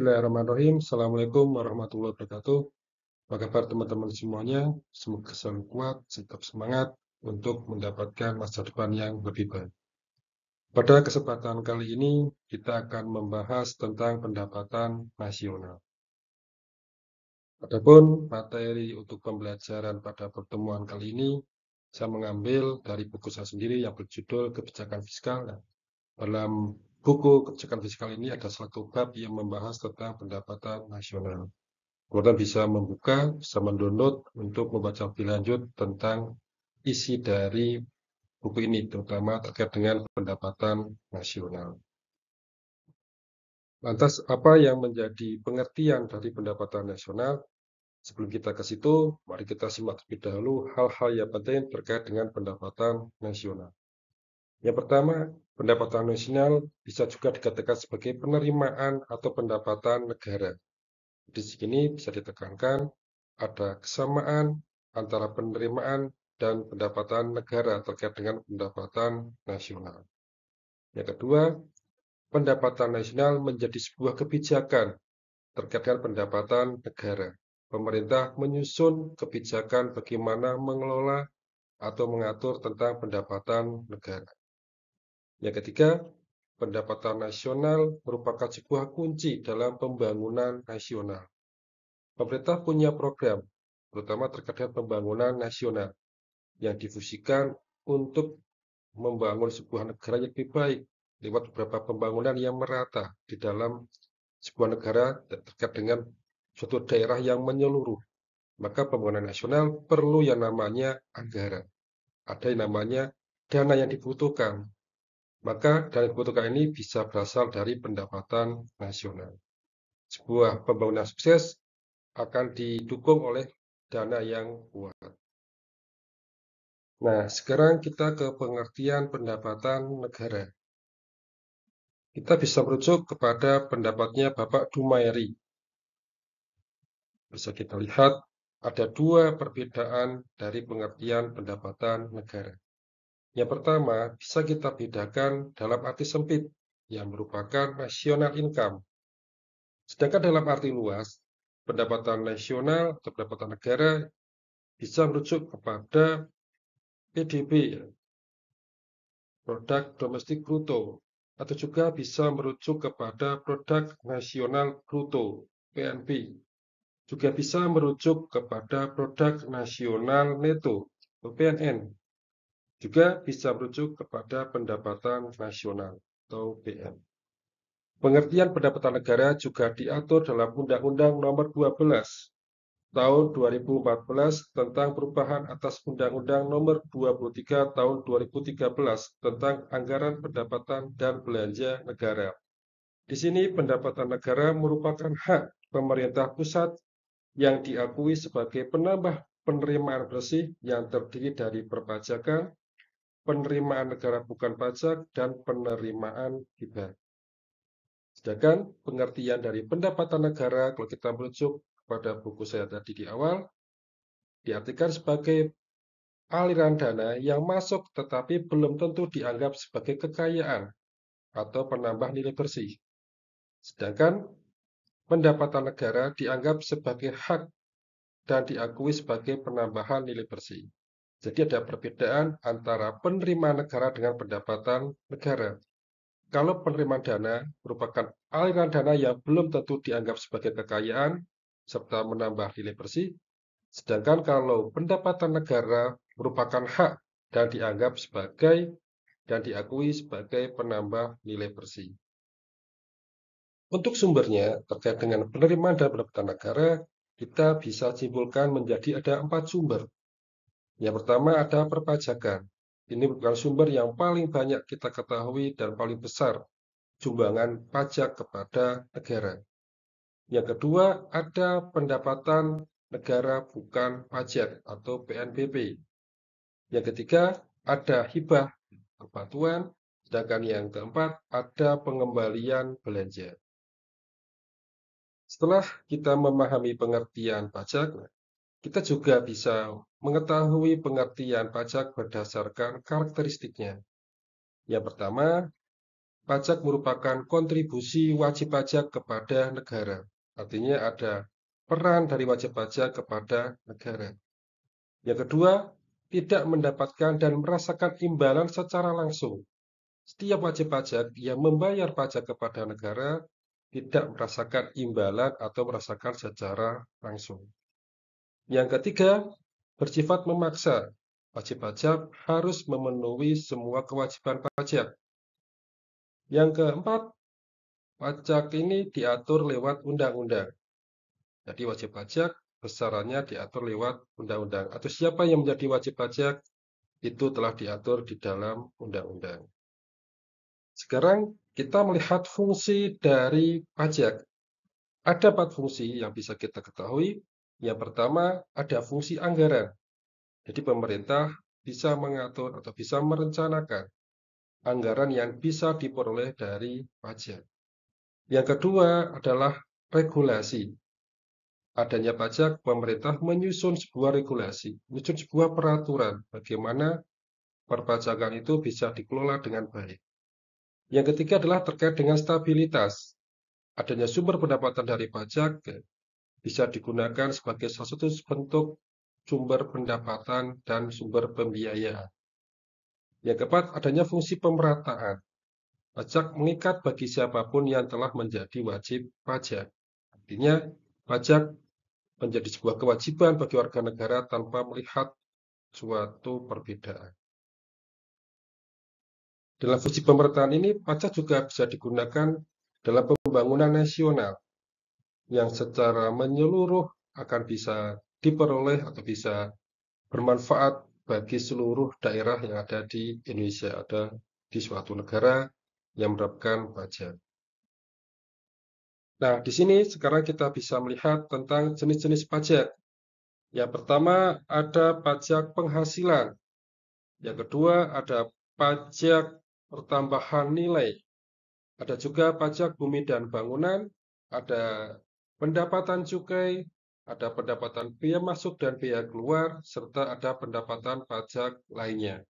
Bismillahirrahmanirrahim. Assalamualaikum warahmatullahi wabarakatuh. Apa kabar teman-teman semuanya? Semoga selalu kuat, tetap semangat untuk mendapatkan masa depan yang lebih baik. Pada kesempatan kali ini, kita akan membahas tentang pendapatan nasional. Adapun materi untuk pembelajaran pada pertemuan kali ini, saya mengambil dari buku saya sendiri yang berjudul Kebijakan Fiskal. Dalam buku kebijakan fiskal ini ada satu bab yang membahas tentang pendapatan nasional. Kemudian bisa membuka, bisa mendownload untuk membaca lebih lanjut tentang isi dari buku ini, terutama terkait dengan pendapatan nasional. Lantas, apa yang menjadi pengertian dari pendapatan nasional? Sebelum kita ke situ, mari kita simak terlebih dahulu hal-hal yang penting terkait dengan pendapatan nasional. Yang pertama, pendapatan nasional bisa juga dikatakan sebagai penerimaan atau pendapatan negara. Di sini bisa ditekankan ada kesamaan antara penerimaan dan pendapatan negara terkait dengan pendapatan nasional. Yang kedua, pendapatan nasional menjadi sebuah kebijakan terkait dengan pendapatan negara. Pemerintah menyusun kebijakan bagaimana mengelola atau mengatur tentang pendapatan negara. Yang ketiga, pendapatan nasional merupakan sebuah kunci dalam pembangunan nasional. Pemerintah punya program, terutama terkait dengan pembangunan nasional, yang difusikan untuk membangun sebuah negara yang lebih baik lewat beberapa pembangunan yang merata di dalam sebuah negara terkait dengan suatu daerah yang menyeluruh. Maka pembangunan nasional perlu yang namanya anggaran. Ada yang namanya dana yang dibutuhkan. Maka dana yang dibutuhkan ini bisa berasal dari pendapatan nasional. Sebuah pembangunan sukses akan didukung oleh dana yang kuat. Nah, sekarang kita ke pengertian pendapatan negara. Kita bisa merujuk kepada pendapatnya Bapak Dumairi. Bisa kita lihat ada dua perbedaan dari pengertian pendapatan negara. Yang pertama, bisa kita bedakan dalam arti sempit, yang merupakan national income. Sedangkan dalam arti luas, pendapatan nasional atau pendapatan negara bisa merujuk kepada PDB, produk domestik bruto, atau juga bisa merujuk kepada produk nasional bruto, PNB. Juga bisa merujuk kepada produk nasional neto, PNN. Juga bisa merujuk kepada pendapatan nasional, atau PM. Pengertian pendapatan negara juga diatur dalam Undang-Undang Nomor 12 Tahun 2014 tentang perubahan atas Undang-Undang Nomor 23 Tahun 2013 tentang anggaran pendapatan dan belanja negara. Di sini pendapatan negara merupakan hak pemerintah pusat yang diakui sebagai penambah penerimaan bersih yang terdiri dari perpajakan, penerimaan negara bukan pajak, dan penerimaan hibah. Sedangkan pengertian dari pendapatan negara, kalau kita merujuk pada buku saya tadi di awal, diartikan sebagai aliran dana yang masuk tetapi belum tentu dianggap sebagai kekayaan atau penambah nilai bersih. Sedangkan pendapatan negara dianggap sebagai hak dan diakui sebagai penambahan nilai bersih. Jadi ada perbedaan antara penerimaan negara dengan pendapatan negara. Kalau penerimaan dana merupakan aliran dana yang belum tentu dianggap sebagai kekayaan serta menambah nilai bersih, sedangkan kalau pendapatan negara merupakan hak dan dianggap sebagai dan diakui sebagai penambah nilai bersih. Untuk sumbernya terkait dengan penerimaan dan pendapatan negara, kita bisa simpulkan menjadi ada 4 sumber. Yang pertama ada perpajakan. Ini merupakan sumber yang paling banyak kita ketahui dan paling besar sumbangan pajak kepada negara. Yang kedua, ada pendapatan negara bukan pajak atau PNBP. Yang ketiga, ada hibah kepatuhan. Sedangkan yang keempat, ada pengembalian belanja. Setelah kita memahami pengertian pajak, kita juga bisa mengetahui pengertian pajak berdasarkan karakteristiknya. Yang pertama, pajak merupakan kontribusi wajib pajak kepada negara. Artinya ada peran dari wajib pajak kepada negara. Yang kedua, tidak mendapatkan dan merasakan imbalan secara langsung. Setiap wajib pajak yang membayar pajak kepada negara tidak merasakan imbalan atau merasakan secara langsung. Yang ketiga, bersifat memaksa. Wajib pajak harus memenuhi semua kewajiban pajak. Yang keempat, pajak ini diatur lewat undang-undang. Jadi wajib pajak besarannya diatur lewat undang-undang. Atau siapa yang menjadi wajib pajak itu telah diatur di dalam undang-undang. Sekarang kita melihat fungsi dari pajak. Ada 4 fungsi yang bisa kita ketahui. Yang pertama, ada fungsi anggaran. Jadi pemerintah bisa mengatur atau bisa merencanakan anggaran yang bisa diperoleh dari pajak. Yang kedua adalah regulasi. Adanya pajak, pemerintah menyusun sebuah regulasi, menyusun sebuah peraturan bagaimana perpajakan itu bisa dikelola dengan baik. Yang ketiga adalah terkait dengan stabilitas. Adanya sumber pendapatan dari pajak bisa digunakan sebagai salah satu bentuk sumber pendapatan dan sumber pembiayaan. Yang keempat, adanya fungsi pemerataan. Pajak mengikat bagi siapapun yang telah menjadi wajib pajak. Artinya, pajak menjadi sebuah kewajiban bagi warga negara tanpa melihat suatu perbedaan. Dalam fungsi pemerataan ini, pajak juga bisa digunakan dalam pembangunan nasional yang secara menyeluruh akan bisa diperoleh atau bisa bermanfaat bagi seluruh daerah yang ada di Indonesia, ada di suatu negara yang menerapkan pajak. Nah, di sini sekarang kita bisa melihat tentang jenis-jenis pajak. Yang pertama ada pajak penghasilan. Yang kedua ada pajak pertambahan nilai. Ada juga pajak bumi dan bangunan, ada pendapatan cukai, ada pendapatan biaya masuk dan biaya keluar, serta ada pendapatan pajak lainnya.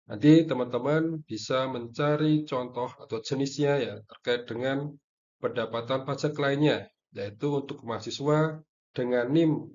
Nanti teman-teman bisa mencari contoh atau jenisnya ya terkait dengan pendapatan pajak lainnya, yaitu untuk mahasiswa dengan NIM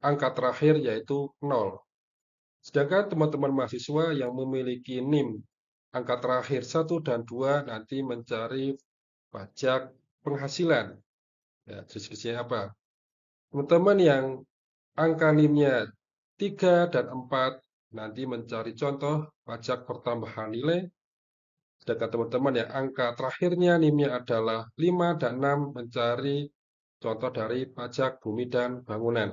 angka terakhir yaitu 0. Sedangkan teman-teman mahasiswa yang memiliki NIM angka terakhir 1 dan 2 nanti mencari pajak penghasilan. Ya, jenis-jenisnya apa? Teman-teman yang angka NIM-nya 3 dan 4 nanti mencari contoh pajak pertambahan nilai. Sedangkan teman-teman yang angka terakhirnya NIM-nya adalah 5 dan 6 mencari contoh dari pajak bumi dan bangunan.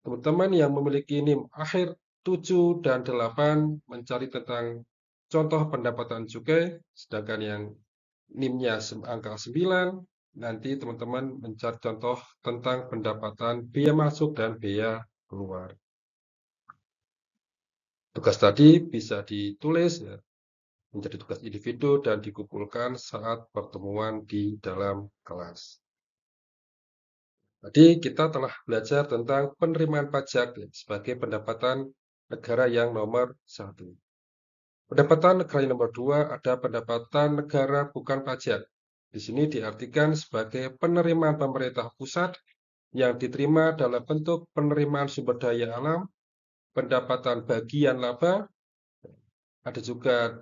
Teman-teman yang memiliki NIM akhir 7 dan 8 mencari tentang contoh pendapatan cukai, sedangkan yang NIM-nya angka 9, nanti teman-teman mencari contoh tentang pendapatan biaya masuk dan biaya keluar. Tugas tadi bisa ditulis ya, menjadi tugas individu dan dikumpulkan saat pertemuan di dalam kelas. Tadi kita telah belajar tentang penerimaan pajak ya, sebagai pendapatan negara yang nomor 1. Pendapatan negara yang nomor 2 ada pendapatan negara bukan pajak. Di sini diartikan sebagai penerimaan pemerintah pusat yang diterima dalam bentuk penerimaan sumber daya alam, pendapatan bagian laba, ada juga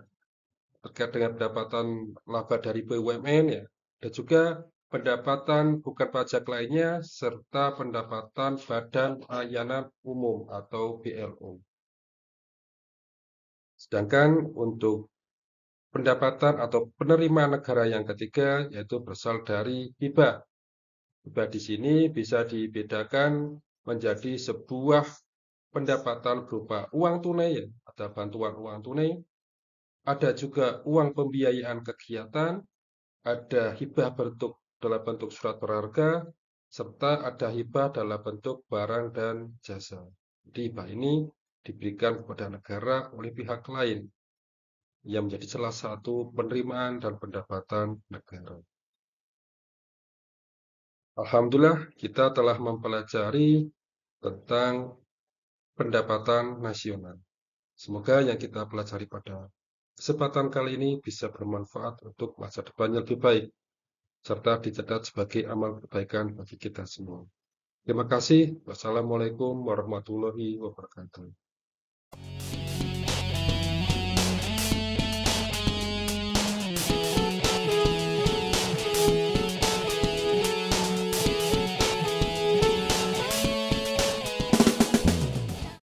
terkait dengan pendapatan laba dari BUMN ya, dan juga pendapatan bukan pajak lainnya serta pendapatan Badan Pelayanan Umum atau BLU. Sedangkan untuk pendapatan atau penerimaan negara yang ketiga yaitu berasal dari hibah. Hibah di sini bisa dibedakan menjadi sebuah pendapatan berupa uang tunai, ya, ada bantuan uang tunai, ada juga uang pembiayaan kegiatan, ada hibah dalam bentuk surat berharga, serta ada hibah dalam bentuk barang dan jasa. Jadi hibah ini diberikan kepada negara oleh pihak lain yang menjadi salah satu penerimaan dan pendapatan negara. Alhamdulillah kita telah mempelajari tentang pendapatan nasional. Semoga yang kita pelajari pada kesempatan kali ini bisa bermanfaat untuk masa depan yang lebih baik, serta dicatat sebagai amal kebaikan bagi kita semua. Terima kasih. Wassalamualaikum warahmatullahi wabarakatuh.